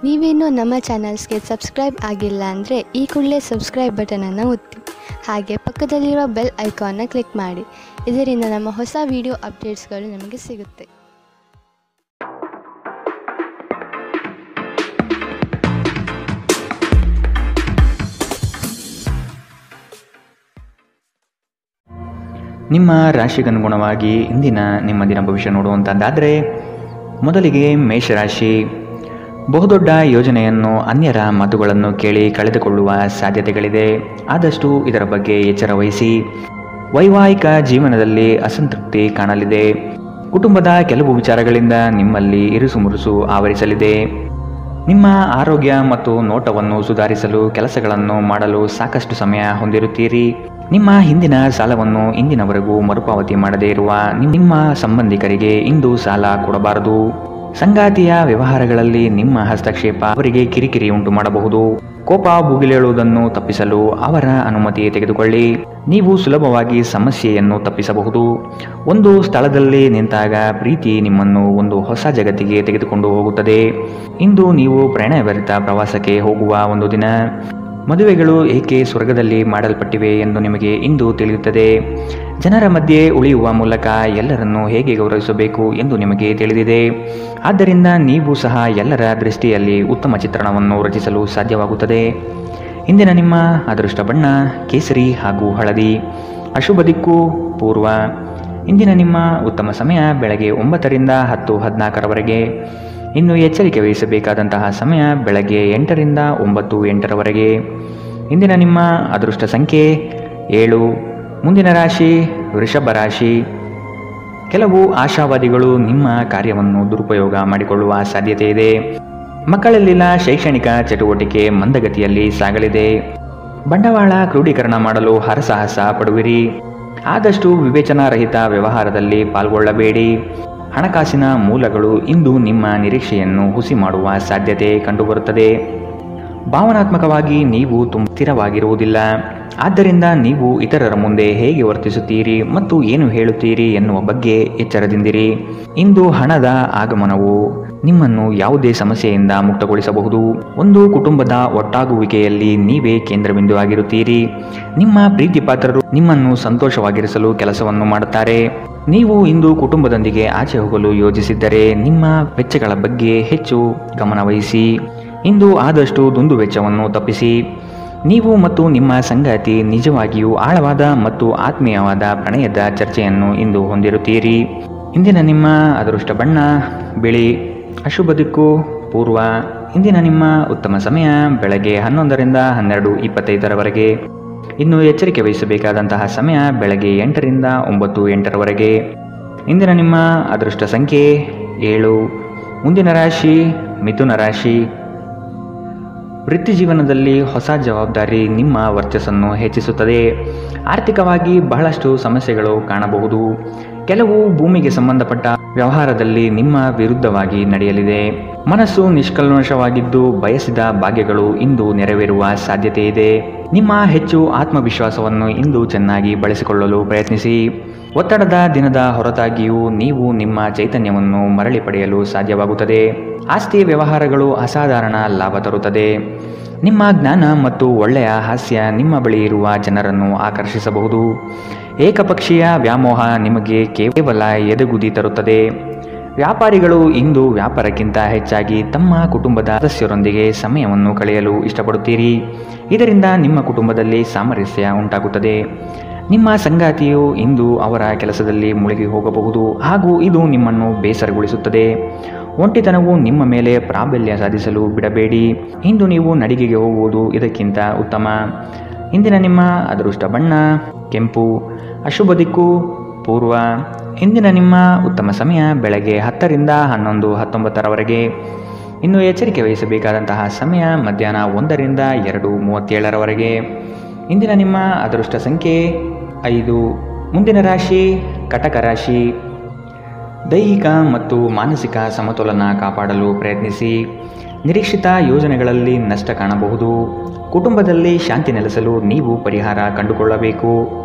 ನೀವೇನೂ ನಮ್ಮ ಚಾನಲ್ಸ್ಗೆ ಸಬ್ಸ್ಕ್ರೈಬ್ ಆಗಿಲ್ಲ ಅಂದರೆ ಈ ಕೂಡಲೇ ಸಬ್ಸ್ಕ್ರೈಬ್ ಬಟನನ್ನು ಒತ್ತಿ. ಹಾಗೆ ಪಕ್ಕದಲ್ಲಿರುವ ಬೆಲ್ ಐಕಾನ್ನ ಕ್ಲಿಕ್ ಮಾಡಿ. ಇದರಿಂದ ನಮ್ಮ ಹೊಸ ವಿಡಿಯೋ ಅಪ್ಡೇಟ್ಸ್ಗಳು ನಿಮಗೆ ಸಿಗುತ್ತೆ. ನಿಮ್ಮ ರಾಶಿಗನುಗುಣವಾಗಿ ಇಂದಿನ ನಿಮ್ಮ ದಿನ ಭವಿಷ್ಯ ನೋಡುವಂಥದ್ದಾದರೆ, ಮೊದಲಿಗೆ ಮೇಷರಾಶಿ. ಬಹುದೊಡ್ಡ ಯೋಜನೆಯನ್ನು ಅನ್ಯರ ಮಾತುಗಳನ್ನು ಕೇಳಿ ಕಳೆದುಕೊಳ್ಳುವ ಸಾಧ್ಯತೆಗಳಿದೆ. ಆದಷ್ಟು ಇದರ ಬಗ್ಗೆ ಎಚ್ಚರ ವಹಿಸಿ. ವೈವಾಹಿಕ ಜೀವನದಲ್ಲಿ ಅಸಂತೃಪ್ತಿ ಕಾಣಲಿದೆ. ಕುಟುಂಬದ ಕೆಲವು ವಿಚಾರಗಳಿಂದ ನಿಮ್ಮಲ್ಲಿ ಇರುಸುಮುರುಸು ಆವರಿಸಲಿದೆ. ನಿಮ್ಮ ಆರೋಗ್ಯ ಮತ್ತು ನೋಟವನ್ನು ಸುಧಾರಿಸಲು ಕೆಲಸಗಳನ್ನು ಮಾಡಲು ಸಾಕಷ್ಟು ಸಮಯ ಹೊಂದಿರುತ್ತೀರಿ. ನಿಮ್ಮ ಹಿಂದಿನ ಸಾಲವನ್ನು ಇಂದಿನವರೆಗೂ ಮರುಪಾವತಿ ಮಾಡದೇ ಇರುವ ನಿಮ್ಮ ಸಂಬಂಧಿಕರಿಗೆ ಇಂದು ಸಾಲ ಕೊಡಬಾರದು. ಸಂಗಾತಿಯ ವ್ಯವಹಾರಗಳಲ್ಲಿ ನಿಮ್ಮ ಹಸ್ತಕ್ಷೇಪ ಅವರಿಗೆ ಕಿರಿಕಿರಿ ಉಂಟು ಮಾಡಬಹುದು. ಕೋಪ ಭುಗಿಲೇಳುವುದನ್ನು ತಪ್ಪಿಸಲು ಅವರ ಅನುಮತಿ ತೆಗೆದುಕೊಳ್ಳಿ. ನೀವು ಸುಲಭವಾಗಿ ಸಮಸ್ಯೆಯನ್ನು ತಪ್ಪಿಸಬಹುದು. ಒಂದು ಸ್ಥಳದಲ್ಲಿ ನಿಂತಾಗ ಪ್ರೀತಿ ನಿಮ್ಮನ್ನು ಒಂದು ಹೊಸ ಜಗತ್ತಿಗೆ ತೆಗೆದುಕೊಂಡು ಹೋಗುತ್ತದೆ. ಇಂದು ನೀವು ಪ್ರಣಯಭರಿತ ಪ್ರವಾಸಕ್ಕೆ ಹೋಗುವ ಒಂದು ದಿನ. ಮದುವೆಗಳು ಏಕೆ ಸ್ವರ್ಗದಲ್ಲಿ ಮಾಡಲ್ಪಟ್ಟಿವೆ ಎಂದು ನಿಮಗೆ ಇಂದು ತಿಳಿಯುತ್ತದೆ. ಜನರ ಮಧ್ಯೆ ಉಳಿಯುವ ಮೂಲಕ ಎಲ್ಲರನ್ನೂ ಹೇಗೆ ಗೌರವಿಸಬೇಕು ಎಂದು ನಿಮಗೆ ತಿಳಿದಿದೆ. ಆದ್ದರಿಂದ ನೀವು ಸಹ ಎಲ್ಲರ ದೃಷ್ಟಿಯಲ್ಲಿ ಉತ್ತಮ ಚಿತ್ರಣವನ್ನು ರಚಿಸಲು ಸಾಧ್ಯವಾಗುತ್ತದೆ. ಇಂದಿನ ನಿಮ್ಮ ಅದೃಷ್ಟ ಬಣ್ಣ ಕೇಸರಿ ಹಾಗೂ ಹಳದಿ. ಅಶುಭ ದಿಕ್ಕು ಪೂರ್ವ. ಇಂದಿನ ನಿಮ್ಮ ಉತ್ತಮ ಸಮಯ ಬೆಳಗ್ಗೆ 9ರಿಂದ 10:14ರವರೆಗೆ. ಇನ್ನು ಎಚ್ಚರಿಕೆ ವಹಿಸಬೇಕಾದಂತಹ ಸಮಯ ಬೆಳಗ್ಗೆ 8ರಿಂದ 9:08ರವರೆಗೆ. ಇಂದಿನ ನಿಮ್ಮ ಅದೃಷ್ಟ ಸಂಖ್ಯೆ 7. ಮುಂದಿನ ರಾಶಿ ವೃಷಭ ರಾಶಿ. ಕೆಲವು ಆಶಾವಾದಿಗಳು ನಿಮ್ಮ ಕಾರ್ಯವನ್ನು ದುರುಪಯೋಗ ಮಾಡಿಕೊಳ್ಳುವ ಸಾಧ್ಯತೆ ಇದೆ. ಮಕ್ಕಳಲ್ಲಿನ ಶೈಕ್ಷಣಿಕ ಚಟುವಟಿಕೆ ಮಂದಗತಿಯಲ್ಲಿ ಸಾಗಲಿದೆ. ಬಂಡವಾಳ ಕ್ರೋಢೀಕರಣ ಮಾಡಲು ಹರಸಾಹಸ ಪಡುವಿರಿ. ಆದಷ್ಟು ವಿವೇಚನಾರಹಿತ ವ್ಯವಹಾರದಲ್ಲಿ ಪಾಲ್ಗೊಳ್ಳಬೇಡಿ. ಹಣಕಾಸಿನ ಮೂಲಗಳು ಇಂದು ನಿಮ್ಮ ನಿರೀಕ್ಷೆಯನ್ನು ಹುಸಿ ಮಾಡುವ ಸಾಧ್ಯತೆ ಕಂಡುಬರುತ್ತದೆ. ಭಾವನಾತ್ಮಕವಾಗಿ ನೀವು ಸ್ಥಿರವಾಗಿರುವುದಿಲ್ಲ. ಆದ್ದರಿಂದ ನೀವು ಇತರರ ಮುಂದೆ ಹೇಗೆ ವರ್ತಿಸುತ್ತೀರಿ ಮತ್ತು ಏನು ಹೇಳುತ್ತೀರಿ ಎನ್ನುವ ಬಗ್ಗೆ ಎಚ್ಚರದಿಂದಿರಿ. ಇಂದು ಹಣದ ಆಗಮನವು ನಿಮ್ಮನ್ನು ಯಾವುದೇ ಸಮಸ್ಯೆಯಿಂದ ಮುಕ್ತಗೊಳಿಸಬಹುದು. ಒಂದು ಕುಟುಂಬದ ಒಟ್ಟಾಗುವಿಕೆಯಲ್ಲಿ ನೀವೇ ಕೇಂದ್ರಬಿಂದು ಆಗಿರುತ್ತೀರಿ. ನಿಮ್ಮ ಪ್ರೀತಿ ಪಾತ್ರರು ನಿಮ್ಮನ್ನು ಸಂತೋಷವಾಗಿರಿಸಲು ಕೆಲಸವನ್ನು ಮಾಡುತ್ತಾರೆ. ನೀವು ಇಂದು ಕುಟುಂಬದೊಂದಿಗೆ ಆಚೆ ಹೋಗಲು ಯೋಜಿಸಿದ್ದರೆ ನಿಮ್ಮ ವೆಚ್ಚಗಳ ಬಗ್ಗೆ ಹೆಚ್ಚು ಗಮನವಹಿಸಿ. ಇಂದು ಆದಷ್ಟು ದುಂದು ವೆಚ್ಚವನ್ನು ತಪ್ಪಿಸಿ. ನೀವು ಮತ್ತು ನಿಮ್ಮ ಸಂಗಾತಿ ನಿಜವಾಗಿಯೂ ಆಳವಾದ ಮತ್ತು ಆತ್ಮೀಯವಾದ ಪ್ರಣಯದ ಚರ್ಚೆಯನ್ನು ಇಂದು ಹೊಂದಿರುತ್ತೀರಿ. ಇಂದಿನ ನಿಮ್ಮ ಅದೃಷ್ಟ ಬಣ್ಣ ಬಿಳಿ. ಅಶುಭ ದಿಕ್ಕು ಪೂರ್ವ. ಇಂದಿನ ನಿಮ್ಮ ಉತ್ತಮ ಸಮಯ ಬೆಳಗ್ಗೆ 11ರಿಂದ 12:25ರವರೆಗೆ. ಇನ್ನು ಎಚ್ಚರಿಕೆ ವಹಿಸಬೇಕಾದಂತಹ ಸಮಯ ಬೆಳಗ್ಗೆ 8ರಿಂದ 9:08ರವರೆಗೆ. ಇಂದಿನ ನಿಮ್ಮ ಅದೃಷ್ಟ ಸಂಖ್ಯೆ 7. ಮುಂದಿನ ರಾಶಿ ಮಿಥುನ ರಾಶಿ. ವೃತ್ತಿ ಜೀವನದಲ್ಲಿ ಹೊಸ ಜವಾಬ್ದಾರಿ ನಿಮ್ಮ ವರ್ಚಸ್ಸನ್ನು ಹೆಚ್ಚಿಸುತ್ತದೆ. ಆರ್ಥಿಕವಾಗಿ ಬಹಳಷ್ಟು ಸಮಸ್ಯೆಗಳು ಕಾಣಬಹುದು. ಕೆಲವು ಭೂಮಿಗೆ ಸಂಬಂಧಪಟ್ಟ ವ್ಯವಹಾರದಲ್ಲಿ ನಿಮ್ಮ ವಿರುದ್ಧವಾಗಿ ನಡೆಯಲಿದೆ. ಮನಸ್ಸು ನಿಷ್ಕಲ್ಮಶವಾಗಿದ್ದು ಬಯಸಿದ ಭಾಗ್ಯಗಳು ಇಂದು ನೆರವೇರುವ ಸಾಧ್ಯತೆ ಇದೆ. ನಿಮ್ಮ ಹೆಚ್ಚು ಆತ್ಮವಿಶ್ವಾಸವನ್ನು ಇಂದು ಚೆನ್ನಾಗಿ ಬಳಸಿಕೊಳ್ಳಲು ಪ್ರಯತ್ನಿಸಿ. ಒತ್ತಡದ ದಿನದ ಹೊರತಾಗಿಯೂ ನೀವು ನಿಮ್ಮ ಚೈತನ್ಯವನ್ನು ಮರಳಿ ಪಡೆಯಲು ಸಾಧ್ಯವಾಗುತ್ತದೆ. ಆಸ್ತಿ ವ್ಯವಹಾರಗಳು ಅಸಾಧಾರಣ ಲಾಭ ತರುತ್ತದೆ. ನಿಮ್ಮ ಜ್ಞಾನ ಮತ್ತು ಒಳ್ಳೆಯ ಹಾಸ್ಯ ನಿಮ್ಮ ಬಳಿ ಇರುವ ಜನರನ್ನು ಆಕರ್ಷಿಸಬಹುದು. ಏಕಪಕ್ಷೀಯ ವ್ಯಾಮೋಹ ನಿಮಗೆ ಕೇವಲ ಎದೆಗುದಿ ತರುತ್ತದೆ. ವ್ಯಾಪಾರಿಗಳು ಇಂದು ವ್ಯಾಪಾರಕ್ಕಿಂತ ಹೆಚ್ಚಾಗಿ ತಮ್ಮ ಕುಟುಂಬದ ಸದಸ್ಯರೊಂದಿಗೆ ಸಮಯವನ್ನು ಕಳೆಯಲು ಇಷ್ಟಪಡುತ್ತೀರಿ. ಇದರಿಂದ ನಿಮ್ಮ ಕುಟುಂಬದಲ್ಲಿ ಸಾಮರಸ್ಯ ಉಂಟಾಗುತ್ತದೆ. ನಿಮ್ಮ ಸಂಗಾತಿಯು ಇಂದು ಅವರ ಕೆಲಸದಲ್ಲಿ ಮುಳುಗಿ ಹೋಗಬಹುದು ಹಾಗೂ ಇದು ನಿಮ್ಮನ್ನು ಬೇಸರಗೊಳಿಸುತ್ತದೆ. ಒಂಟಿತನವು ನಿಮ್ಮ ಮೇಲೆ ಪ್ರಾಬಲ್ಯ ಸಾಧಿಸಲು ಬಿಡಬೇಡಿ. ಇಂದು ನೀವು ನಡಿಗೆಗೆ ಹೋಗುವುದು ಇದಕ್ಕಿಂತ ಉತ್ತಮ. ಇಂದಿನ ನಿಮ್ಮ ಅದೃಷ್ಟ ಬಣ್ಣ ಕೆಂಪು. ಅಶುಭ ದಿಕ್ಕು ಪೂರ್ವ. ಇಂದಿನ ನಿಮ್ಮ ಉತ್ತಮ ಸಮಯ ಬೆಳಗ್ಗೆ 10ರಿಂದ 11:19ರವರೆಗೆ. ಇನ್ನು ಎಚ್ಚರಿಕೆ ವಹಿಸಬೇಕಾದಂತಹ ಸಮಯ ಮಧ್ಯಾಹ್ನ 1ರಿಂದ 2:37ರವರೆಗೆ. ಇಂದಿನ ನಿಮ್ಮ ಅದೃಷ್ಟ ಸಂಖ್ಯೆ 5. ಮುಂದಿನ ರಾಶಿ ಕಟಕ ರಾಶಿ. ದೈಹಿಕ ಮತ್ತು ಮಾನಸಿಕ ಸಮತೋಲನ ಕಾಪಾಡಲು ಪ್ರಯತ್ನಿಸಿ. ನಿರೀಕ್ಷಿತ ಯೋಜನೆಗಳಲ್ಲಿ ನಷ್ಟ ಕಾಣಬಹುದು. ಕುಟುಂಬದಲ್ಲಿ ಶಾಂತಿ ನೆಲೆಸಲು ನೀವು ಪರಿಹಾರ ಕಂಡುಕೊಳ್ಳಬೇಕು.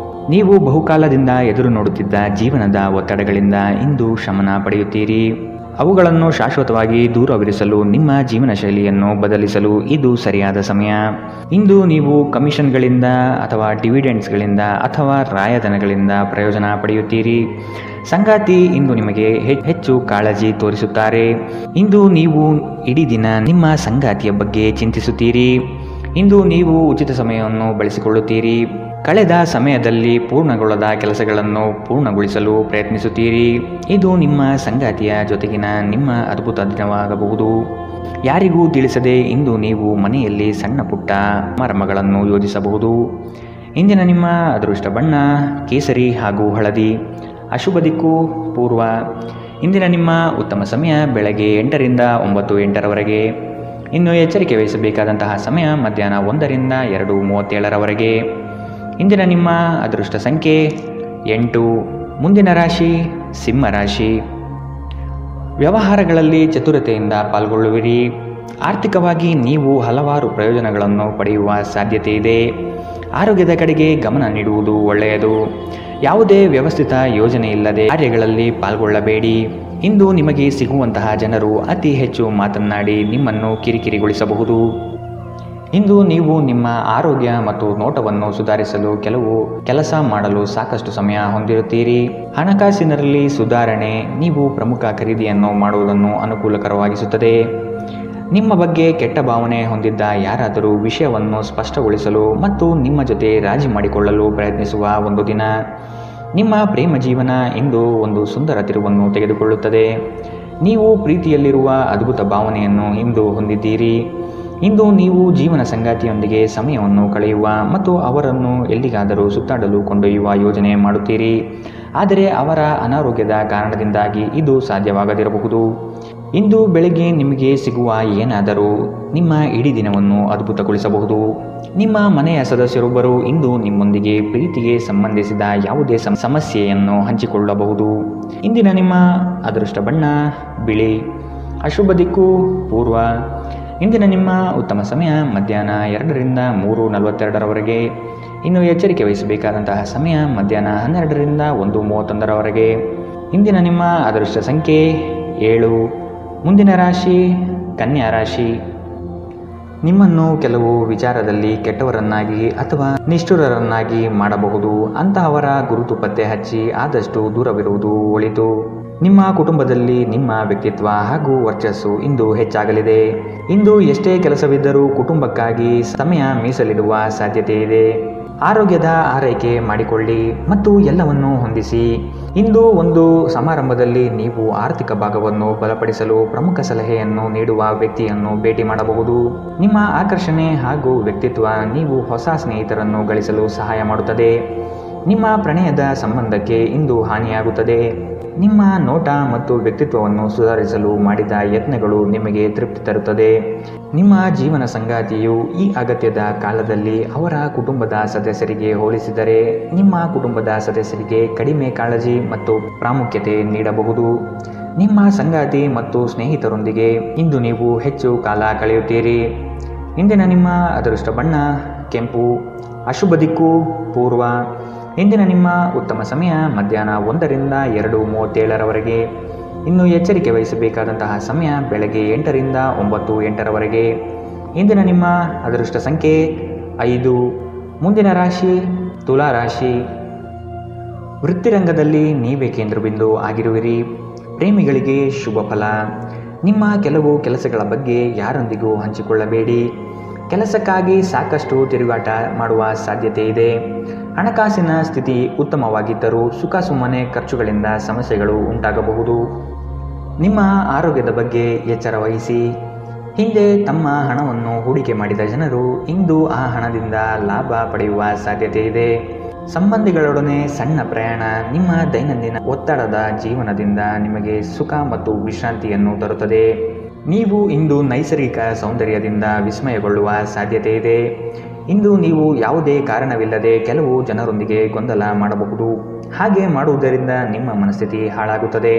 ನೀವು ಬಹುಕಾಲದಿಂದ ಎದುರು ನೋಡುತ್ತಿದ್ದ ಜೀವನದ ಒತ್ತಡಗಳಿಂದ ಇಂದು ಶಮನ ಪಡೆಯುತ್ತೀರಿ. ಅವುಗಳನ್ನು ಶಾಶ್ವತವಾಗಿ ದೂರವಿರಿಸಲು ನಿಮ್ಮ ಜೀವನ ಶೈಲಿಯನ್ನು ಬದಲಿಸಲು ಇದು ಸರಿಯಾದ ಸಮಯ. ಇಂದು ನೀವು ಕಮಿಷನ್ಗಳಿಂದ ಅಥವಾ ಡಿವಿಡೆಂಡ್ಸ್ಗಳಿಂದ ಅಥವಾ ರಾಯಧನಗಳಿಂದ ಪ್ರಯೋಜನ ಪಡೆಯುತ್ತೀರಿ. ಸಂಗಾತಿ ಇಂದು ನಿಮಗೆ ಹೆಚ್ಚು ಕಾಳಜಿ ತೋರಿಸುತ್ತಾರೆ. ಇಂದು ನೀವು ಇಡೀ ದಿನ ನಿಮ್ಮ ಸಂಗಾತಿಯ ಬಗ್ಗೆ ಚಿಂತಿಸುತ್ತೀರಿ. ಇಂದು ನೀವು ಉಚಿತ ಸಮಯವನ್ನು ಬಳಸಿಕೊಳ್ಳುತ್ತೀರಿ. ಕಳೆದ ಸಮಯದಲ್ಲಿ ಪೂರ್ಣಗೊಳ್ಳದ ಕೆಲಸಗಳನ್ನು ಪೂರ್ಣಗೊಳಿಸಲು ಪ್ರಯತ್ನಿಸುತ್ತೀರಿ. ಇದು ನಿಮ್ಮ ಸಂಗಾತಿಯ ಜೊತೆಗಿನ ನಿಮ್ಮ ಅದ್ಭುತ ದಿನವಾಗಬಹುದು. ಯಾರಿಗೂ ತಿಳಿಸದೆ ಇಂದು ನೀವು ಮನೆಯಲ್ಲಿ ಸಣ್ಣ ಪುಟ್ಟ ಸಮಾರಂಭಗಳನ್ನು ಯೋಜಿಸಬಹುದು. ಇಂದಿನ ನಿಮ್ಮ ಅದೃಷ್ಟ ಬಣ್ಣ ಕೇಸರಿ ಹಾಗೂ ಹಳದಿ. ಅಶುಭ ದಿಕ್ಕು ಪೂರ್ವ. ಇಂದಿನ ನಿಮ್ಮ ಉತ್ತಮ ಸಮಯ ಬೆಳಗ್ಗೆ 8ರಿಂದ 9:08ರವರೆಗೆ. ಇನ್ನು ಎಚ್ಚರಿಕೆ ವಹಿಸಬೇಕಾದಂತಹ ಸಮಯ ಮಧ್ಯಾಹ್ನ 1ರಿಂದ 2:37ರವರೆಗೆ. ಇಂದಿನ ನಿಮ್ಮ ಅದೃಷ್ಟ ಸಂಖ್ಯೆ 8. ಮುಂದಿನ ರಾಶಿ ಸಿಂಹ ರಾಶಿ. ವ್ಯವಹಾರಗಳಲ್ಲಿ ಚತುರತೆಯಿಂದ ಪಾಲ್ಗೊಳ್ಳುವಿರಿ. ಆರ್ಥಿಕವಾಗಿ ನೀವು ಹಲವಾರು ಪ್ರಯೋಜನಗಳನ್ನು ಪಡೆಯುವ ಸಾಧ್ಯತೆ ಇದೆ. ಆರೋಗ್ಯದ ಕಡೆಗೆ ಗಮನ ನೀಡುವುದು ಒಳ್ಳೆಯದು. ಯಾವುದೇ ವ್ಯವಸ್ಥಿತ ಯೋಜನೆ ಇಲ್ಲದೆ ಕಾರ್ಯಗಳಲ್ಲಿ ಪಾಲ್ಗೊಳ್ಳಬೇಡಿ. ಇಂದು ನಿಮಗೆ ಸಿಗುವಂತಹ ಜನರು ಅತಿ ಹೆಚ್ಚು ಮಾತನಾಡಿ ನಿಮ್ಮನ್ನು ಕಿರಿಕಿರಿಗೊಳಿಸಬಹುದು. ಇಂದು ನೀವು ನಿಮ್ಮ ಆರೋಗ್ಯ ಮತ್ತು ನೋಟವನ್ನು ಸುಧಾರಿಸಲು ಕೆಲಸ ಮಾಡಲು ಸಾಕಷ್ಟು ಸಮಯ ಹೊಂದಿರುತ್ತೀರಿ. ಹಣಕಾಸಿನಲ್ಲಿ ಸುಧಾರಣೆ ನೀವು ಪ್ರಮುಖ ಖರೀದಿಯನ್ನು ಮಾಡುವುದನ್ನು ಅನುಕೂಲಕರವಾಗಿಸುತ್ತದೆ. ನಿಮ್ಮ ಬಗ್ಗೆ ಕೆಟ್ಟ ಭಾವನೆ ಹೊಂದಿದ್ದ ಯಾರಾದರೂ ವಿಷಯವನ್ನು ಸ್ಪಷ್ಟಗೊಳಿಸಲು ಮತ್ತು ನಿಮ್ಮ ಜೊತೆ ರಾಜಿ ಮಾಡಿಕೊಳ್ಳಲು ಪ್ರಯತ್ನಿಸುವ ಒಂದು ದಿನ. ನಿಮ್ಮ ಪ್ರೇಮ ಜೀವನ ಇಂದು ಒಂದು ಸುಂದರ ತಿರುವನ್ನು ತೆಗೆದುಕೊಳ್ಳುತ್ತದೆ. ನೀವು ಪ್ರೀತಿಯಲ್ಲಿರುವ ಅದ್ಭುತ ಭಾವನೆಯನ್ನು ಇಂದು ಹೊಂದಿದ್ದೀರಿ. ಇಂದು ನೀವು ಜೀವನ ಸಂಗಾತಿಯೊಂದಿಗೆ ಸಮಯವನ್ನು ಕಳೆಯುವ ಮತ್ತು ಅವರನ್ನು ಎಲ್ಲಿಗಾದರೂ ಸುತ್ತಾಡಲು ಕೊಂಡೊಯ್ಯುವ ಯೋಜನೆ ಮಾಡುತ್ತೀರಿ. ಆದರೆ ಅವರ ಅನಾರೋಗ್ಯದ ಕಾರಣದಿಂದಾಗಿ ಇದು ಸಾಧ್ಯವಾಗದಿರಬಹುದು. ಇಂದು ಬೆಳಗ್ಗೆ ನಿಮಗೆ ಸಿಗುವ ಏನಾದರೂ ನಿಮ್ಮ ಇಡೀ ದಿನವನ್ನು ಅದ್ಭುತಗೊಳಿಸಬಹುದು. ನಿಮ್ಮ ಮನೆಯ ಸದಸ್ಯರೊಬ್ಬರು ಇಂದು ನಿಮ್ಮೊಂದಿಗೆ ಪ್ರೀತಿಗೆ ಸಂಬಂಧಿಸಿದ ಯಾವುದೇ ಸಮಸ್ಯೆಯನ್ನು ಹಂಚಿಕೊಳ್ಳಬಹುದು. ಇಂದಿನ ನಿಮ್ಮ ಅದೃಷ್ಟ ಬಣ್ಣ ಬಿಳಿ. ಅಶುಭ ದಿಕ್ಕು ಪೂರ್ವ. ಇಂದಿನ ನಿಮ್ಮ ಉತ್ತಮ ಸಮಯ ಮಧ್ಯಾಹ್ನ 2ರಿಂದ 3:42ರವರೆಗೆ. ಇನ್ನು ಎಚ್ಚರಿಕೆ ವಹಿಸಬೇಕಾದಂತಹ ಸಮಯ ಮಧ್ಯಾಹ್ನ 12ರಿಂದ 1:31ರವರೆಗೆ. ಇಂದಿನ ನಿಮ್ಮ ಅದೃಷ್ಟ ಸಂಖ್ಯೆ 7. ಮುಂದಿನ ರಾಶಿ ಕನ್ಯಾ ರಾಶಿ. ನಿಮ್ಮನ್ನು ಕೆಲವು ವಿಚಾರದಲ್ಲಿ ಕೆಟ್ಟವರನ್ನಾಗಿ ಅಥವಾ ನಿಷ್ಠುರರನ್ನಾಗಿ ಮಾಡಬಹುದು. ಅಂತಹವರ ಗುರುತು ಪತ್ತೆ ಹಚ್ಚಿ ಆದಷ್ಟು ದೂರವಿರುವುದು ಒಳಿತು. ನಿಮ್ಮ ಕುಟುಂಬದಲ್ಲಿ ನಿಮ್ಮ ವ್ಯಕ್ತಿತ್ವ ಹಾಗೂ ವರ್ಚಸ್ಸು ಇಂದು ಹೆಚ್ಚಾಗಲಿದೆ. ಇಂದು ಎಷ್ಟೇ ಕೆಲಸವಿದ್ದರೂ ಕುಟುಂಬಕ್ಕಾಗಿ ಸಮಯ ಮೀಸಲಿಡುವ ಸಾಧ್ಯತೆ ಇದೆ. ಆರೋಗ್ಯದ ಆರೈಕೆ ಮಾಡಿಕೊಳ್ಳಿ ಮತ್ತು ಎಲ್ಲವನ್ನೂ ಹೊಂದಿಸಿ. ಇಂದು ಒಂದು ಸಮಾರಂಭದಲ್ಲಿ ನೀವು ಆರ್ಥಿಕ ಭಾಗವನ್ನು ಬಲಪಡಿಸಲು ಪ್ರಮುಖ ಸಲಹೆಯನ್ನು ನೀಡುವ ವ್ಯಕ್ತಿಯನ್ನು ಭೇಟಿ ಮಾಡಬಹುದು. ನಿಮ್ಮ ಆಕರ್ಷಣೆ ಹಾಗೂ ವ್ಯಕ್ತಿತ್ವ ನೀವು ಹೊಸ ಸ್ನೇಹಿತರನ್ನು ಗಳಿಸಲು ಸಹಾಯ ಮಾಡುತ್ತದೆ. ನಿಮ್ಮ ಪ್ರಣಯದ ಸಂಬಂಧಕ್ಕೆ ಇಂದು ಹಾನಿಯಾಗುತ್ತದೆ. ನಿಮ್ಮ ನೋಟ ಮತ್ತು ವ್ಯಕ್ತಿತ್ವವನ್ನು ಸುಧಾರಿಸಲು ಮಾಡಿದ ಯತ್ನಗಳು ನಿಮಗೆ ತೃಪ್ತಿ ತರುತ್ತದೆ. ನಿಮ್ಮ ಜೀವನ ಸಂಗಾತಿಯು ಈ ಅಗತ್ಯದ ಕಾಲದಲ್ಲಿ ಅವರ ಕುಟುಂಬದ ಸದಸ್ಯರಿಗೆ ಹೋಲಿಸಿದರೆ ನಿಮ್ಮ ಕುಟುಂಬದ ಸದಸ್ಯರಿಗೆ ಕಡಿಮೆ ಕಾಳಜಿ ಮತ್ತು ಪ್ರಾಮುಖ್ಯತೆ ನೀಡಬಹುದು. ನಿಮ್ಮ ಸಂಗಾತಿ ಮತ್ತು ಸ್ನೇಹಿತರೊಂದಿಗೆ ಇಂದು ನೀವು ಹೆಚ್ಚು ಕಾಲ ಕಳೆಯುತ್ತೀರಿ. ಇಂದಿನ ನಿಮ್ಮ ಅದೃಷ್ಟ ಬಣ್ಣ ಕೆಂಪು. ಅಶುಭ ದಿಕ್ಕು ಪೂರ್ವ. ಇಂದಿನ ನಿಮ್ಮ ಉತ್ತಮ ಸಮಯ ಮಧ್ಯಾಹ್ನ 1ರಿಂದ 2:37ರವರೆಗೆ. ಇನ್ನು ಎಚ್ಚರಿಕೆ ವಹಿಸಬೇಕಾದಂತಹ ಸಮಯ ಬೆಳಗ್ಗೆ 8ರಿಂದ 9:08ರವರೆಗೆ. ಇಂದಿನ ನಿಮ್ಮ ಅದೃಷ್ಟ ಸಂಖ್ಯೆ 5. ಮುಂದಿನ ರಾಶಿ ತುಲಾ ರಾಶಿ. ವೃತ್ತಿರಂಗದಲ್ಲಿ ನೀವೇ ಕೇಂದ್ರಬಿಂದು ಆಗಿರುವಿರಿ. ಪ್ರೇಮಿಗಳಿಗೆ ಶುಭ ಫಲ. ನಿಮ್ಮ ಕೆಲವು ಕೆಲಸಗಳ ಬಗ್ಗೆ ಯಾರೊಂದಿಗೂ ಹಂಚಿಕೊಳ್ಳಬೇಡಿ. ಕೆಲಸಕ್ಕಾಗಿ ಸಾಕಷ್ಟು ತಿರುಗಾಟ ಮಾಡುವ ಸಾಧ್ಯತೆ ಇದೆ. ಹಣಕಾಸಿನ ಸ್ಥಿತಿ ಉತ್ತಮವಾಗಿದ್ದರೂ ಸುಖ ಸುಮ್ಮನೆ ಖರ್ಚುಗಳಿಂದ ಸಮಸ್ಯೆಗಳು ಉಂಟಾಗಬಹುದು. ನಿಮ್ಮ ಆರೋಗ್ಯದ ಬಗ್ಗೆ ಎಚ್ಚರ ವಹಿಸಿ. ಹಿಂದೆ ತಮ್ಮ ಹಣವನ್ನು ಹೂಡಿಕೆ ಮಾಡಿದ ಜನರು ಇಂದು ಆ ಹಣದಿಂದ ಲಾಭ ಪಡೆಯುವ ಸಾಧ್ಯತೆ ಇದೆ. ಸಂಬಂಧಿಗಳೊಡನೆ ಸಣ್ಣ ಪ್ರಯಾಣ ನಿಮ್ಮ ದೈನಂದಿನ ಒತ್ತಡದ ಜೀವನದಿಂದ ನಿಮಗೆ ಸುಖ ಮತ್ತು ವಿಶ್ರಾಂತಿಯನ್ನು ತರುತ್ತದೆ. ನೀವು ಇಂದು ನೈಸರ್ಗಿಕ ಸೌಂದರ್ಯದಿಂದ ವಿಸ್ಮಯಗೊಳ್ಳುವ ಸಾಧ್ಯತೆ ಇದೆ. ಇಂದು ನೀವು ಯಾವುದೇ ಕಾರಣವಿಲ್ಲದೆ ಕೆಲವು ಜನರೊಂದಿಗೆ ಗೊಂದಲ ಮಾಡಬಹುದು. ಹಾಗೆ ಮಾಡುವುದರಿಂದ ನಿಮ್ಮ ಮನಸ್ಥಿತಿ ಹಾಳಾಗುತ್ತದೆ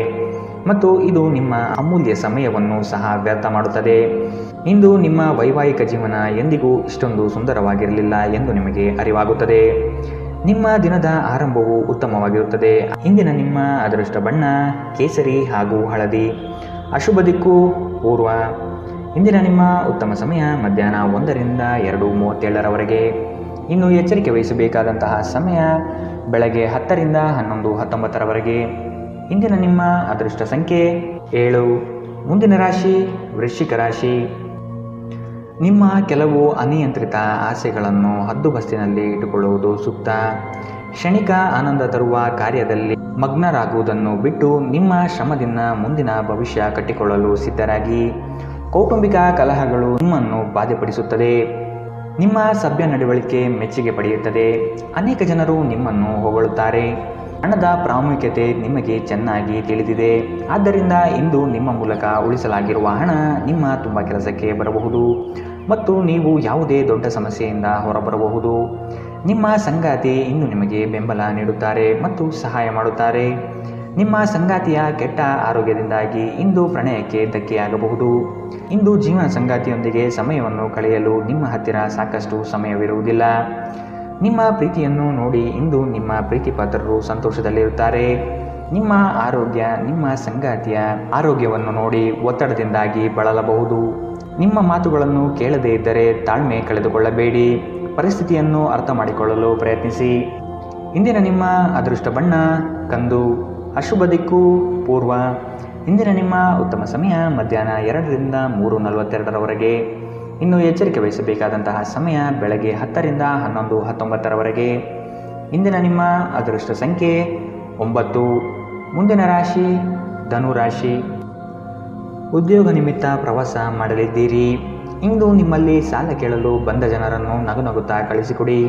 ಮತ್ತು ಇದು ನಿಮ್ಮ ಅಮೂಲ್ಯ ಸಮಯವನ್ನು ಸಹ ವ್ಯರ್ಥ ಮಾಡುತ್ತದೆ. ಇಂದು ನಿಮ್ಮ ವೈವಾಹಿಕ ಜೀವನ ಎಂದಿಗೂ ಇಷ್ಟೊಂದು ಸುಂದರವಾಗಿರಲಿಲ್ಲ ಎಂದು ನಿಮಗೆ ಅರಿವಾಗುತ್ತದೆ. ನಿಮ್ಮ ದಿನದ ಆರಂಭವು ಉತ್ತಮವಾಗಿರುತ್ತದೆ. ಇಂದಿನ ನಿಮ್ಮ ಅದೃಷ್ಟ ಬಣ್ಣ ಕೇಸರಿ ಹಾಗೂ ಹಳದಿ. ಅಶುಭ ದಿಕ್ಕು ಪೂರ್ವ. ಇಂದಿನ ನಿಮ್ಮ ಉತ್ತಮ ಸಮಯ ಮಧ್ಯಾಹ್ನ 1 ರಿಂದ 2:37 ಇನ್ನು ಎಚ್ಚರಿಕೆ ವಹಿಸಬೇಕಾದಂತಹ ಸಮಯ ಬೆಳಗ್ಗೆ 10 ರಿಂದ 11:19 ಇಂದಿನ ನಿಮ್ಮ ಅದೃಷ್ಟ ಸಂಖ್ಯೆ 7. ಮುಂದಿನ ರಾಶಿ ವೃಶ್ಚಿಕ ರಾಶಿ. ನಿಮ್ಮ ಕೆಲವು ಅನಿಯಂತ್ರಿತ ಆಸೆಗಳನ್ನು ಹದ್ದುಬಸ್ತಿನಲ್ಲಿ ಇಟ್ಟುಕೊಳ್ಳುವುದು ಸೂಕ್ತ. ಕ್ಷಣಿಕ ಆನಂದ ತರುವ ಕಾರ್ಯದಲ್ಲಿ ಮಗ್ನರಾಗುವುದನ್ನು ಬಿಟ್ಟು ನಿಮ್ಮ ಶ್ರಮದಿಂದ ಮುಂದಿನ ಭವಿಷ್ಯ ಕಟ್ಟಿಕೊಳ್ಳಲು ಸಿದ್ಧರಾಗಿ. ಕೌಟುಂಬಿಕ ಕಲಹಗಳು ನಿಮ್ಮನ್ನು ಬಾಧೆಪಡಿಸುತ್ತದೆ. ನಿಮ್ಮ ಸಭ್ಯ ನಡವಳಿಕೆ ಮೆಚ್ಚುಗೆ ಪಡೆಯುತ್ತದೆ. ಅನೇಕ ಜನರು ನಿಮ್ಮನ್ನು ಹೊಗಳುತ್ತಾರೆ. ಹಣದ ಪ್ರಾಮುಖ್ಯತೆ ನಿಮಗೆ ಚೆನ್ನಾಗಿ ತಿಳಿದಿದೆ. ಆದ್ದರಿಂದ ಇಂದು ನಿಮ್ಮ ಮೂಲಕ ಉಳಿಸಲಾಗಿರುವ ಹಣ ನಿಮ್ಮ ತುಂಬ ಕೆಲಸಕ್ಕೆ ಬರಬಹುದು ಮತ್ತು ನೀವು ಯಾವುದೇ ದೊಡ್ಡ ಸಮಸ್ಯೆಯಿಂದ ಹೊರಬರಬಹುದು. ನಿಮ್ಮ ಸಂಗಾತಿ ಇಂದು ನಿಮಗೆ ಬೆಂಬಲ ನೀಡುತ್ತಾರೆ ಮತ್ತು ಸಹಾಯ ಮಾಡುತ್ತಾರೆ. ನಿಮ್ಮ ಸಂಗಾತಿಯ ಕೆಟ್ಟ ಆರೋಗ್ಯದಿಂದಾಗಿ ಇಂದು ಪ್ರಣಯಕ್ಕೆ ಧಕ್ಕೆಯಾಗಬಹುದು. ಇಂದು ಜೀವನ ಸಂಗಾತಿಯೊಂದಿಗೆ ಸಮಯವನ್ನು ಕಳೆಯಲು ನಿಮ್ಮ ಹತ್ತಿರ ಸಾಕಷ್ಟು ಸಮಯವಿರುವುದಿಲ್ಲ. ನಿಮ್ಮ ಪ್ರೀತಿಯನ್ನು ನೋಡಿ ಇಂದು ನಿಮ್ಮ ಪ್ರೀತಿಪಾತ್ರರು ಸಂತೋಷದಲ್ಲಿರುತ್ತಾರೆ. ನಿಮ್ಮ ಆರೋಗ್ಯ ನಿಮ್ಮ ಸಂಗಾತಿಯ ಆರೋಗ್ಯವನ್ನು ನೋಡಿ ಒತ್ತಡದಿಂದಾಗಿ ಬಳಲಬಹುದು. ನಿಮ್ಮ ಮಾತುಗಳನ್ನು ಕೇಳದೇ ಇದ್ದರೆ ತಾಳ್ಮೆ ಕಳೆದುಕೊಳ್ಳಬೇಡಿ. ಪರಿಸ್ಥಿತಿಯನ್ನು ಅರ್ಥ ಮಾಡಿಕೊಳ್ಳಲು ಪ್ರಯತ್ನಿಸಿ. ಇಂದಿನ ನಿಮ್ಮ ಅದೃಷ್ಟ ಬಣ್ಣ ಕಂದು. ಅಶುಭ ದಿಕ್ಕು ಪೂರ್ವ. ಇಂದಿನ ನಿಮ್ಮ ಉತ್ತಮ ಸಮಯ ಮಧ್ಯಾಹ್ನ 2 ರಿಂದ 3:42 ಇನ್ನು ಎಚ್ಚರಿಕೆ ವಹಿಸಬೇಕಾದಂತಹ ಸಮಯ ಬೆಳಗ್ಗೆ 10 ರಿಂದ 11:19 ಇಂದಿನ ನಿಮ್ಮ ಅದೃಷ್ಟ ಸಂಖ್ಯೆ 9. ಮುಂದಿನ ರಾಶಿ ಧನು ರಾಶಿ. ಉದ್ಯೋಗ ನಿಮಿತ್ತ ಪ್ರವಾಸ ಮಾಡಲಿದ್ದೀರಿ. ಇಂದು ನಿಮ್ಮಲ್ಲಿ ಸಾಲ ಕೇಳಲು ಬಂದ ಜನರನ್ನು ನಗುನಗುತ್ತಾ ಕಳಿಸಿಕೊಡಿ.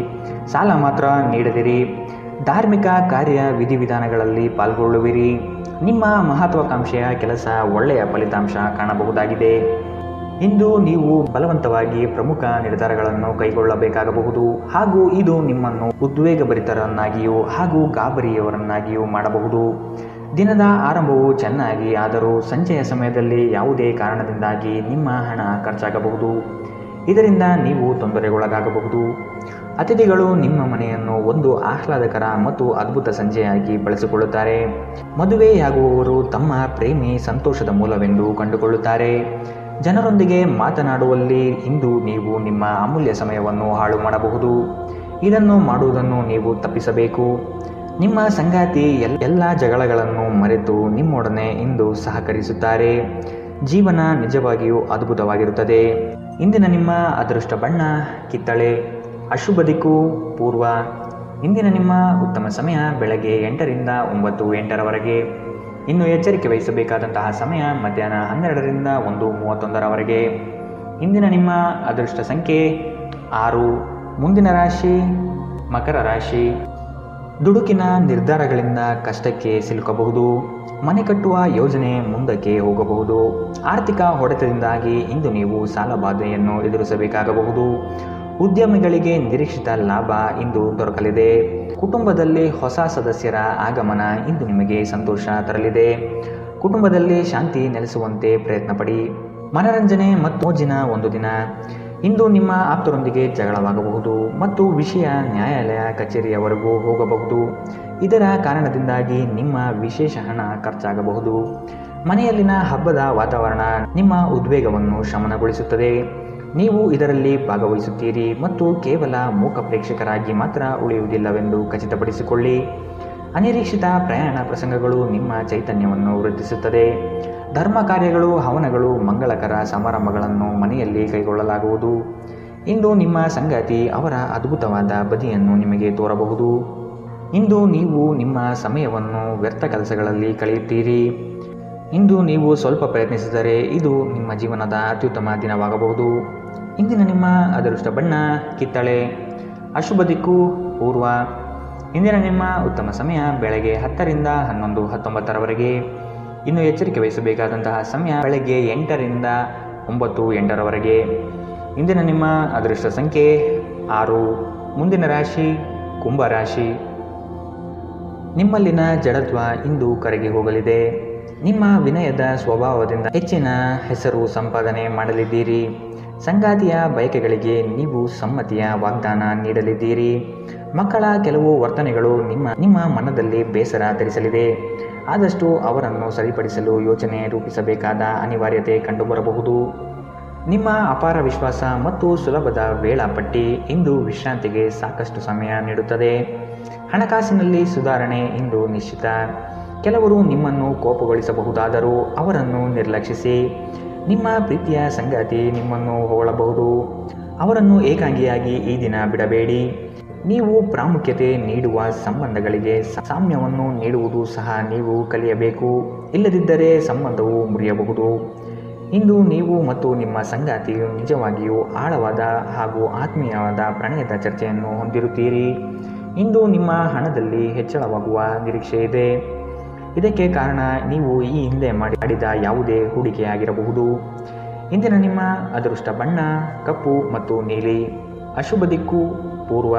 ಸಾಲ ಮಾತ್ರ ನೀಡದಿರಿ. ಧಾರ್ಮಿಕ ಕಾರ್ಯ ವಿಧಿವಿಧಾನಗಳಲ್ಲಿ ಪಾಲ್ಗೊಳ್ಳುವಿರಿ. ನಿಮ್ಮ ಮಹತ್ವಾಕಾಂಕ್ಷೆಯ ಕೆಲಸ ಒಳ್ಳೆಯ ಫಲಿತಾಂಶ ಕಾಣಬಹುದಾಗಿದೆ. ಇಂದು ನೀವು ಬಲವಂತವಾಗಿ ಪ್ರಮುಖ ನಿರ್ಧಾರಗಳನ್ನು ಕೈಗೊಳ್ಳಬೇಕಾಗಬಹುದು ಹಾಗೂ ಇದು ನಿಮ್ಮನ್ನು ಉದ್ವೇಗಭರಿತರನ್ನಾಗಿಯೂ ಹಾಗೂ ಗಾಬರಿಯವರನ್ನಾಗಿಯೂ ಮಾಡಬಹುದು. ದಿನದ ಆರಂಭವು ಚೆನ್ನಾಗಿ ಆದರೂ ಸಂಜೆಯ ಸಮಯದಲ್ಲಿ ಯಾವುದೇ ಕಾರಣದಿಂದಾಗಿ ನಿಮ್ಮ ಹಣ ಖರ್ಚಾಗಬಹುದು. ಇದರಿಂದ ನೀವು ತೊಂದರೆಗೊಳಗಾಗಬಹುದು. ಅತಿಥಿಗಳು ನಿಮ್ಮ ಮನೆಯನ್ನು ಒಂದು ಆಹ್ಲಾದಕರ ಮತ್ತು ಅದ್ಭುತ ಸಂಜೆಯಾಗಿ ಬಳಸಿಕೊಳ್ಳುತ್ತಾರೆ. ಮದುವೆಯಾಗುವವರು ತಮ್ಮ ಪ್ರೇಮಿ ಸಂತೋಷದ ಮೂಲವೆಂದು ಕಂಡುಕೊಳ್ಳುತ್ತಾರೆ. ಜನರೊಂದಿಗೆ ಮಾತನಾಡುವಲ್ಲಿ ಇಂದು ನೀವು ನಿಮ್ಮ ಅಮೂಲ್ಯ ಸಮಯವನ್ನು ಹಾಳು ಮಾಡಬಹುದು. ಇದನ್ನು ಮಾಡುವುದನ್ನು ನೀವು ತಪ್ಪಿಸಬೇಕು. ನಿಮ್ಮ ಸಂಗಾತಿ ಎಲ್ಲ ಜಗಳಗಳನ್ನು ಮರೆತು ನಿಮ್ಮೊಡನೆ ಇಂದು ಸಹಕರಿಸುತ್ತಾರೆ. ಜೀವನ ನಿಜವಾಗಿಯೂ ಅದ್ಭುತವಾಗಿರುತ್ತದೆ. ಇಂದಿನ ನಿಮ್ಮ ಅದೃಷ್ಟ ಬಣ್ಣ ಕಿತ್ತಳೆ. ಅಶುಭ ದಿಕ್ಕು ಪೂರ್ವ. ಇಂದಿನ ನಿಮ್ಮ ಉತ್ತಮ ಸಮಯ ಬೆಳಗ್ಗೆ 8 ರಿಂದ 9:08 ಇನ್ನು ಎಚ್ಚರಿಕೆ ವಹಿಸಬೇಕಾದಂತಹ ಸಮಯ ಮಧ್ಯಾಹ್ನ 12 ರಿಂದ 1:31 ಇಂದಿನ ನಿಮ್ಮ ಅದೃಷ್ಟ ಸಂಖ್ಯೆ 6. ಮುಂದಿನ ರಾಶಿ ಮಕರ ರಾಶಿ. ದುಡುಕಿನ ನಿರ್ಧಾರಗಳಿಂದ ಕಷ್ಟಕ್ಕೆ ಸಿಲುಕಬಹುದು. ಮನೆ ಕಟ್ಟುವ ಯೋಜನೆ ಮುಂದಕ್ಕೆ ಹೋಗಬಹುದು. ಆರ್ಥಿಕ ಹೊಡೆತದಿಂದಾಗಿ ಇಂದು ನೀವು ಸಾಲಬಾಧೆಯನ್ನು ಎದುರಿಸಬೇಕಾಗಬಹುದು. ಉದ್ಯಮಿಗಳಿಗೆ ನಿರೀಕ್ಷಿತ ಲಾಭ ಇಂದು ದೊರಕಲಿದೆ. ಕುಟುಂಬದಲ್ಲಿ ಹೊಸ ಸದಸ್ಯರ ಆಗಮನ ಇಂದು ನಿಮಗೆ ಸಂತೋಷ ತರಲಿದೆ. ಕುಟುಂಬದಲ್ಲಿ ಶಾಂತಿ ನೆಲೆಸುವಂತೆ ಪ್ರಯತ್ನ ಪಡಿ. ಮನರಂಜನೆ ಮತ್ತು ಮೋಜಿನ ಒಂದು ದಿನ. ಇಂದು ನಿಮ್ಮ ಆಪ್ತರೊಂದಿಗೆ ಜಗಳವಾಗಬಹುದು ಮತ್ತು ವಿಷಯ ನ್ಯಾಯಾಲಯ ಕಚೇರಿಯವರೆಗೂ ಹೋಗಬಹುದು. ಇದರ ಕಾರಣದಿಂದಾಗಿ ನಿಮ್ಮ ವಿಶೇಷ ಹಣ ಖರ್ಚಾಗಬಹುದು. ಮನೆಯಲ್ಲಿನ ಹಬ್ಬದ ವಾತಾವರಣ ನಿಮ್ಮ ಉದ್ವೇಗವನ್ನು ಶಮನಗೊಳಿಸುತ್ತದೆ. ನೀವು ಇದರಲ್ಲಿ ಭಾಗವಹಿಸುತ್ತೀರಿ ಮತ್ತು ಕೇವಲ ಮೂಕ ಪ್ರೇಕ್ಷಕರಾಗಿ ಮಾತ್ರ ಉಳಿಯುವುದಿಲ್ಲವೆಂದು ಖಚಿತಪಡಿಸಿಕೊಳ್ಳಿ. ಅನಿರೀಕ್ಷಿತ ಪ್ರಯಾಣ ಪ್ರಸಂಗಗಳು ನಿಮ್ಮ ಚೈತನ್ಯವನ್ನು ವೃದ್ಧಿಸುತ್ತದೆ. ಧರ್ಮ ಕಾರ್ಯಗಳು ಹವನಗಳು ಮಂಗಳಕರ ಸಮಾರಂಭಗಳನ್ನು ಮನೆಯಲ್ಲಿ ಕೈಗೊಳ್ಳಲಾಗುವುದು. ಇಂದು ನಿಮ್ಮ ಸಂಗಾತಿ ಅವರ ಅದ್ಭುತವಾದ ಬದಿಯನ್ನು ನಿಮಗೆ ತೋರಬಹುದು. ಇಂದು ನೀವು ನಿಮ್ಮ ಸಮಯವನ್ನು ವ್ಯರ್ಥ ಕೆಲಸಗಳಲ್ಲಿ ಕಳೆಯುತ್ತೀರಿ. ಇಂದು ನೀವು ಸ್ವಲ್ಪ ಪ್ರಯತ್ನಿಸಿದರೆ ಇದು ನಿಮ್ಮ ಜೀವನದ ಅತ್ಯುತ್ತಮ ದಿನವಾಗಬಹುದು. ಇಂದಿನ ನಿಮ್ಮ ಅದೃಷ್ಟ ಬಣ್ಣ ಕಿತ್ತಳೆ. ಅಶುಭ ದಿಕ್ಕು ಪೂರ್ವ. ಇಂದಿನ ನಿಮ್ಮ ಉತ್ತಮ ಸಮಯ ಬೆಳಗ್ಗೆ 10 ರಿಂದ 11:19 ಇನ್ನು ಎಚ್ಚರಿಕೆ ವಹಿಸಬೇಕಾದಂತಹ ಸಮಯ ಬೆಳಗ್ಗೆ 8 ರಿಂದ 9:08 ಇಂದಿನ ನಿಮ್ಮ ಅದೃಷ್ಟ ಸಂಖ್ಯೆ 6. ಮುಂದಿನ ರಾಶಿ ಕುಂಭರಾಶಿ. ನಿಮ್ಮಲ್ಲಿನ ಜಡತ್ವ ಇಂದು ಕರಗಿ ಹೋಗಲಿದೆ. ನಿಮ್ಮ ವಿನಯದ ಸ್ವಭಾವದಿಂದ ಹೆಚ್ಚಿನ ಹೆಸರು ಸಂಪಾದನೆ ಮಾಡಲಿದ್ದೀರಿ. ಸಂಗಾತಿಯ ಬಯಕೆಗಳಿಗೆ ನೀವು ಸಮ್ಮತಿಯ ವಾಗ್ದಾನ ನೀಡಲಿದ್ದೀರಿ. ಮಕ್ಕಳ ಕೆಲವು ವರ್ತನೆಗಳು ನಿಮ್ಮ ಮನದಲ್ಲಿ ಬೇಸರ ತರಿಸಲಿದೆ. ಆದಷ್ಟು ಅವರನ್ನು ಸರಿಪಡಿಸಲು ಯೋಚನೆ ರೂಪಿಸಬೇಕಾದ ಅನಿವಾರ್ಯತೆ ಕಂಡುಬರಬಹುದು. ನಿಮ್ಮ ಅಪಾರ ವಿಶ್ವಾಸ ಮತ್ತು ಸುಲಭದ ವೇಳಾಪಟ್ಟಿ ಇಂದು ವಿಶ್ರಾಂತಿಗೆ ಸಾಕಷ್ಟು ಸಮಯ ನೀಡುತ್ತದೆ. ಹಣಕಾಸಿನಲ್ಲಿ ಸುಧಾರಣೆ ಇಂದು ನಿಶ್ಚಿತ. ಕೆಲವರು ನಿಮ್ಮನ್ನು ಕೋಪಗೊಳಿಸಬಹುದಾದರೂ ಅವರನ್ನು ನಿರ್ಲಕ್ಷಿಸಿ. ನಿಮ್ಮ ಪ್ರೀತಿಯ ಸಂಗಾತಿ ನಿಮ್ಮನ್ನು ಹೊಗಳಬಹುದು. ಅವರನ್ನು ಏಕಾಂಗಿಯಾಗಿ ಈ ದಿನ ಬಿಡಬೇಡಿ. ನೀವು ಪ್ರಾಮುಖ್ಯತೆ ನೀಡುವ ಸಂಬಂಧಗಳಿಗೆ ಸಾಮ್ಯವನ್ನು ನೀಡುವುದು ಸಹ ನೀವು ಕಲಿಯಬೇಕು. ಇಲ್ಲದಿದ್ದರೆ ಸಂಬಂಧವು ಮುರಿಯಬಹುದು. ಇಂದು ನೀವು ಮತ್ತು ನಿಮ್ಮ ಸಂಗಾತಿಯು ನಿಜವಾಗಿಯೂ ಆಳವಾದ ಹಾಗೂ ಆತ್ಮೀಯವಾದ ಪ್ರಣಯದ ಚರ್ಚೆಯನ್ನು ಹೊಂದಿರುತ್ತೀರಿ. ಇಂದು ನಿಮ್ಮ ಹಣದಲ್ಲಿ ಹೆಚ್ಚಳವಾಗುವ ನಿರೀಕ್ಷೆ ಇದೆ. ಇದಕ್ಕೆ ಕಾರಣ ನೀವು ಈ ಹಿಂದೆ ಮಾಡಿದ ಯಾವುದೇ ಹೂಡಿಕೆಯಾಗಿರಬಹುದು. ಇಂದಿನ ನಿಮ್ಮ ಅದೃಷ್ಟ ಬಣ್ಣ ಕಪ್ಪು ಮತ್ತು ನೀಲಿ. ಅಶುಭ ದಿಕ್ಕು ಪೂರ್ವ.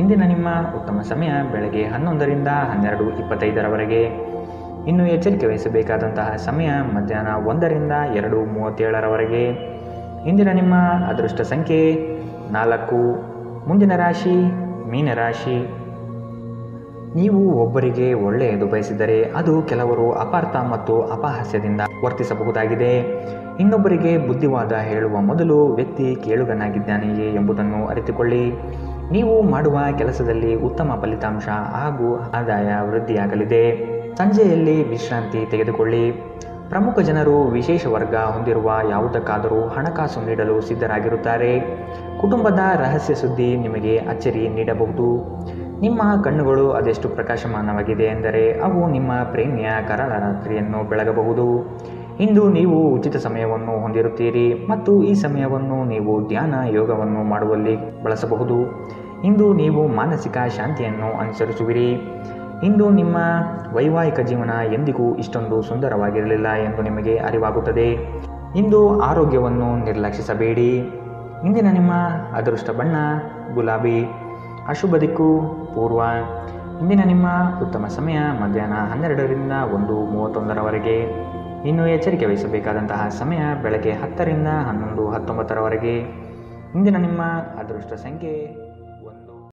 ಇಂದಿನ ನಿಮ್ಮ ಉತ್ತಮ ಸಮಯ ಬೆಳಗ್ಗೆ 11ರಿಂದ 12:25 ಇನ್ನು ಎಚ್ಚರಿಕೆ ವಹಿಸಬೇಕಾದಂತಹ ಸಮಯ ಮಧ್ಯಾಹ್ನ 1ರಿಂದ 2:37 ಇಂದಿನ ನಿಮ್ಮ ಅದೃಷ್ಟ ಸಂಖ್ಯೆ 4. ಮುಂದಿನ ರಾಶಿ ಮೀನರಾಶಿ. ನೀವು ಒಬ್ಬರಿಗೆ ಒಳ್ಳೆಯದು ಬಯಸಿದರೆ ಅದು ಕೆಲವರು ಅಪಾರ್ಥ ಮತ್ತು ಅಪಹಾಸ್ಯದಿಂದ ವರ್ತಿಸಬಹುದಾಗಿದೆ. ಇನ್ನೊಬ್ಬರಿಗೆ ಬುದ್ಧಿವಾದ ಹೇಳುವ ಮೊದಲು ವ್ಯಕ್ತಿ ಕೇಳುಗನಾಗಿದ್ದಾನೆಯೇ ಎಂಬುದನ್ನು ಅರಿತುಕೊಳ್ಳಿ. ನೀವು ಮಾಡುವ ಕೆಲಸದಲ್ಲಿ ಉತ್ತಮ ಫಲಿತಾಂಶ ಹಾಗೂ ಆದಾಯ ವೃದ್ಧಿಯಾಗಲಿದೆ. ಸಂಜೆಯಲ್ಲಿ ವಿಶ್ರಾಂತಿ ತೆಗೆದುಕೊಳ್ಳಿ. ಪ್ರಮುಖ ಜನರು ವಿಶೇಷ ವರ್ಗ ಹೊಂದಿರುವ ಯಾವುದಕ್ಕಾದರೂ ಹಣಕಾಸು ನೀಡಲು ಸಿದ್ಧರಾಗಿರುತ್ತಾರೆ. ಕುಟುಂಬದ ರಹಸ್ಯ ಸುದ್ದಿ ನಿಮಗೆ ಅಚ್ಚರಿ ನೀಡಬಹುದು. ನಿಮ್ಮ ಕಣ್ಣುಗಳು ಅದೆಷ್ಟು ಪ್ರಕಾಶಮಾನವಾಗಿದೆ ಎಂದರೆ ಅವು ನಿಮ್ಮ ಪ್ರೇಮಿಯ ಕರಾಳ ರಾತ್ರಿಯನ್ನು ಬೆಳಗಬಹುದು. ಇಂದು ನೀವು ಉಚಿತ ಸಮಯವನ್ನು ಹೊಂದಿರುತ್ತೀರಿ ಮತ್ತು ಈ ಸಮಯವನ್ನು ನೀವು ಧ್ಯಾನ ಯೋಗವನ್ನು ಮಾಡುವಲ್ಲಿ ಬಳಸಬಹುದು. ಇಂದು ನೀವು ಮಾನಸಿಕ ಶಾಂತಿಯನ್ನು ಅನುಸರಿಸುವಿರಿ. ಇಂದು ನಿಮ್ಮ ವೈವಾಹಿಕ ಜೀವನ ಎಂದಿಗೂ ಇಷ್ಟೊಂದು ಸುಂದರವಾಗಿರಲಿಲ್ಲ ಎಂದು ನಿಮಗೆ ಅರಿವಾಗುತ್ತದೆ. ಇಂದು ಆರೋಗ್ಯವನ್ನು ನಿರ್ಲಕ್ಷಿಸಬೇಡಿ. ಇಂದಿನ ನಿಮ್ಮ ಅದೃಷ್ಟ ಬಣ್ಣ ಗುಲಾಬಿ. ಅಶುಭ ದಿಕ್ಕು ಪೂರ್ವ. ಇಂದಿನ ನಿಮ್ಮ ಉತ್ತಮ ಸಮಯ ಮಧ್ಯಾಹ್ನ 12ರಿಂದ 1:31 ಇನ್ನು ಎಚ್ಚರಿಕೆ ವಹಿಸಬೇಕಾದಂತಹ ಸಮಯ ಬೆಳಗ್ಗೆ 10ರಿಂದ 11:19 ಇಂದಿನ ನಿಮ್ಮ ಅದೃಷ್ಟ ಸಂಖ್ಯೆ